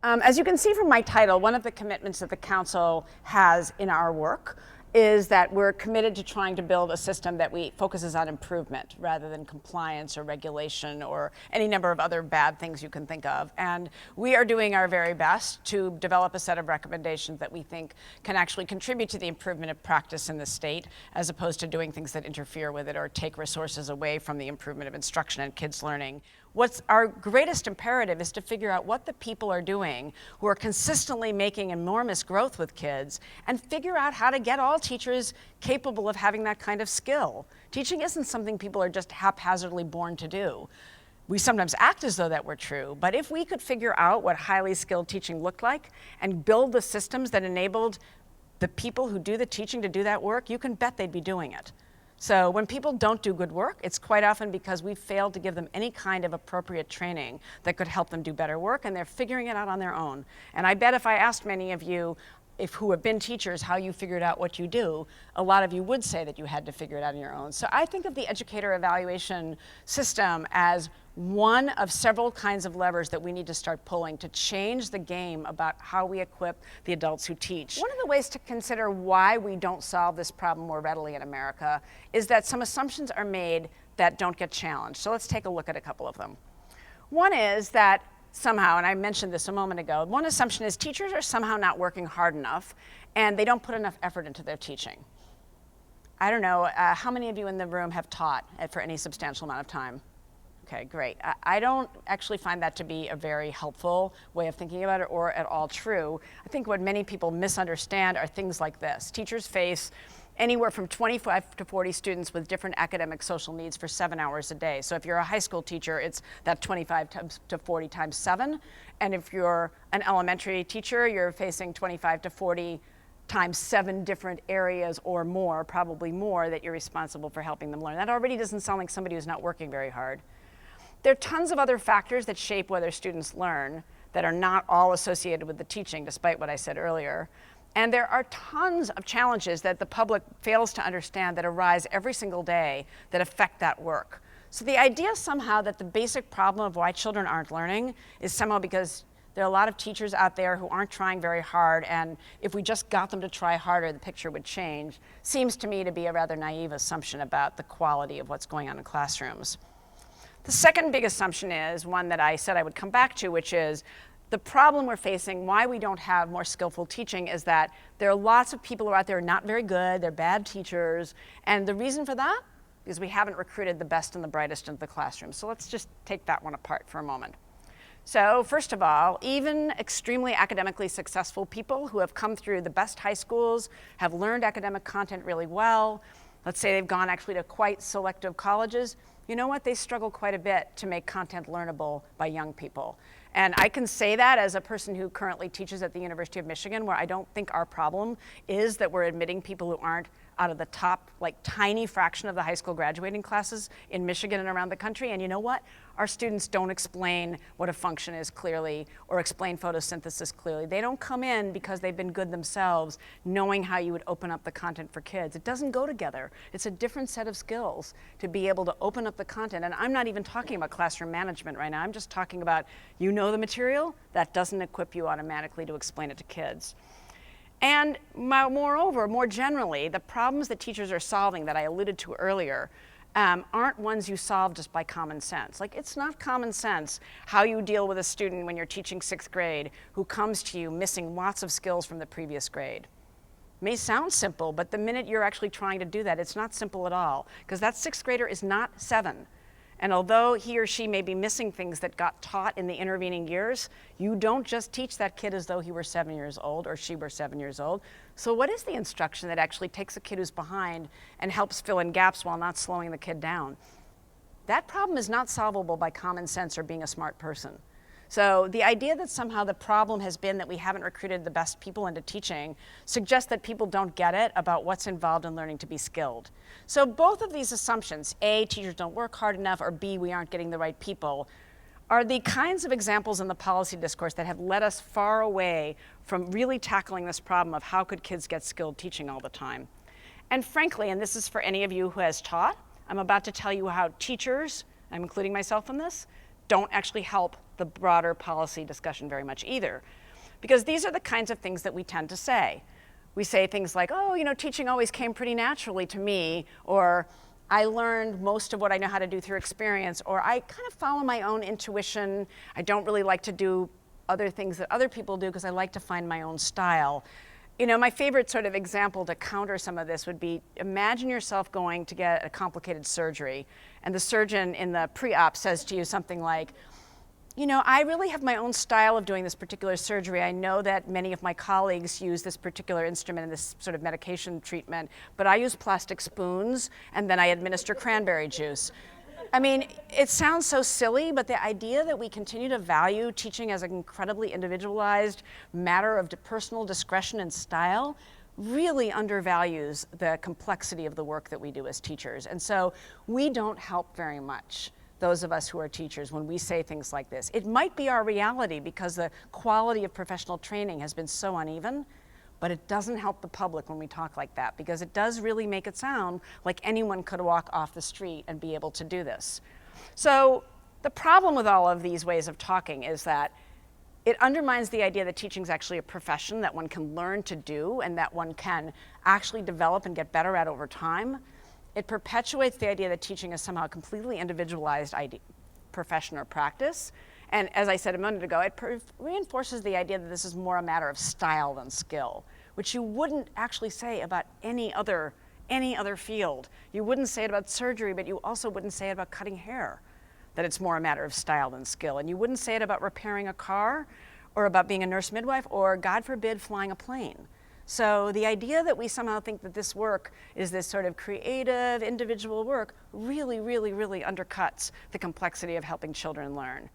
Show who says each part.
Speaker 1: As you can see from my title, one of the commitments that the Council has in our work is that we're committed to trying to build a system that focuses on improvement rather than compliance or regulation or any number of other bad things you can think of. And we are doing our very best to develop a set of recommendations that we think can actually contribute to the improvement of practice in the state, as opposed to doing things that interfere with it or take resources away from the improvement of instruction and kids' learning. What's our greatest imperative is to figure out what the people are doing who are consistently making enormous growth with kids and figure out how to get all teachers capable of having that kind of skill. Teaching isn't something people are just haphazardly born to do. We sometimes act as though that were true, but if we could figure out what highly skilled teaching looked like and build the systems that enabled the people who do the teaching to do that work, you can bet they'd be doing it. So when people don't do good work, it's quite often because we've failed to give them any kind of appropriate training that could help them do better work, and they're figuring it out on their own. And I bet if I asked many of you who have been teachers how you figured out what you do, a lot of you would say that you had to figure it out on your own. So I think of the educator evaluation system as one of several kinds of levers that we need to start pulling to change the game about how we equip the adults who teach. One of the ways to consider why we don't solve this problem more readily in America is that some assumptions are made that don't get challenged. So let's take a look at a couple of them. One is that somehow, and I mentioned this a moment ago, one assumption is teachers are somehow not working hard enough and they don't put enough effort into their teaching. I don't know, how many of you in the room have taught for any substantial amount of time? Okay, great. I don't actually find that to be a very helpful way of thinking about it or at all true. I think what many people misunderstand are things like this. Teachers face anywhere from 25 to 40 students with different academic social needs for 7 hours a day. So if you're a high school teacher, it's that 25 to 40 times 7. And if you're an elementary teacher, you're facing 25 to 40 times 7 different areas or more, probably more, that you're responsible for helping them learn. That already doesn't sound like somebody who's not working very hard. There are tons of other factors that shape whether students learn that are not all associated with the teaching, despite what I said earlier. And there are tons of challenges that the public fails to understand that arise every single day that affect that work. So the idea somehow that the basic problem of why children aren't learning is somehow because there are a lot of teachers out there who aren't trying very hard, and if we just got them to try harder, the picture would change, seems to me to be a rather naive assumption about the quality of what's going on in classrooms. The second big assumption is one that I said I would come back to, which is the problem we're facing, why we don't have more skillful teaching, is that there are lots of people who are out there not very good, they're bad teachers, and the reason for that is we haven't recruited the best and the brightest into the classroom. So let's just take that one apart for a moment. So first of all, even extremely academically successful people who have come through the best high schools, have learned academic content really well, let's say they've gone actually to quite selective colleges, you know what, they struggle quite a bit to make content learnable by young people. And I can say that as a person who currently teaches at the University of Michigan, where I don't think our problem is that we're admitting people who aren't out of the top, like tiny fraction of the high school graduating classes in Michigan and around the country. And you know what? Our students don't explain what a function is clearly or explain photosynthesis clearly. They don't come in because they've been good themselves, knowing how you would open up the content for kids. It doesn't go together. It's a different set of skills to be able to open up the content. And I'm not even talking about classroom management right now. I'm just talking about, you know the material, that doesn't equip you automatically to explain it to kids. And moreover, more generally, the problems that teachers are solving that I alluded to earlier aren't ones you solve just by common sense. Like, it's not common sense how you deal with a student when you're teaching 6th grade who comes to you missing lots of skills from the previous grade. It may sound simple, but the minute you're actually trying to do that, it's not simple at all, because that 6th grader is not 7. And although he or she may be missing things that got taught in the intervening years, you don't just teach that kid as though he were 7 years old or she were 7 years old. So what is the instruction that actually takes a kid who's behind and helps fill in gaps while not slowing the kid down? That problem is not solvable by common sense or being a smart person. So the idea that somehow the problem has been that we haven't recruited the best people into teaching suggests that people don't get it about what's involved in learning to be skilled. So both of these assumptions, A, teachers don't work hard enough, or B, we aren't getting the right people, are the kinds of examples in the policy discourse that have led us far away from really tackling this problem of how could kids get skilled teaching all the time. And frankly, and this is for any of you who has taught, I'm about to tell you how teachers, I'm including myself in this, don't actually help the broader policy discussion very much either. Because these are the kinds of things that we tend to say. We say things like, oh, you know, teaching always came pretty naturally to me, or I learned most of what I know how to do through experience, or I kind of follow my own intuition. I don't really like to do other things that other people do because I like to find my own style. You know, my favorite sort of example to counter some of this would be, imagine yourself going to get a complicated surgery, and the surgeon in the pre-op says to you something like, you know, I really have my own style of doing this particular surgery. I know that many of my colleagues use this particular instrument and this sort of medication treatment, but I use plastic spoons, and then I administer cranberry juice. I mean, it sounds so silly, but the idea that we continue to value teaching as an incredibly individualized matter of personal discretion and style really undervalues the complexity of the work that we do as teachers. And so we don't help very much, those of us who are teachers, when we say things like this. It might be our reality because the quality of professional training has been so uneven, but it doesn't help the public when we talk like that, because it does really make it sound like anyone could walk off the street and be able to do this. So the problem with all of these ways of talking is that it undermines the idea that teaching is actually a profession that one can learn to do and that one can actually develop and get better at over time. It perpetuates the idea that teaching is somehow a completely individualized profession or practice. And as I said a minute ago, it reinforces the idea that this is more a matter of style than skill, which you wouldn't actually say about any other field. You wouldn't say it about surgery, but you also wouldn't say it about cutting hair, that it's more a matter of style than skill. And you wouldn't say it about repairing a car or about being a nurse midwife or, God forbid, flying a plane. So the idea that we somehow think that this work is this sort of creative, individual work really, really, really undercuts the complexity of helping children learn.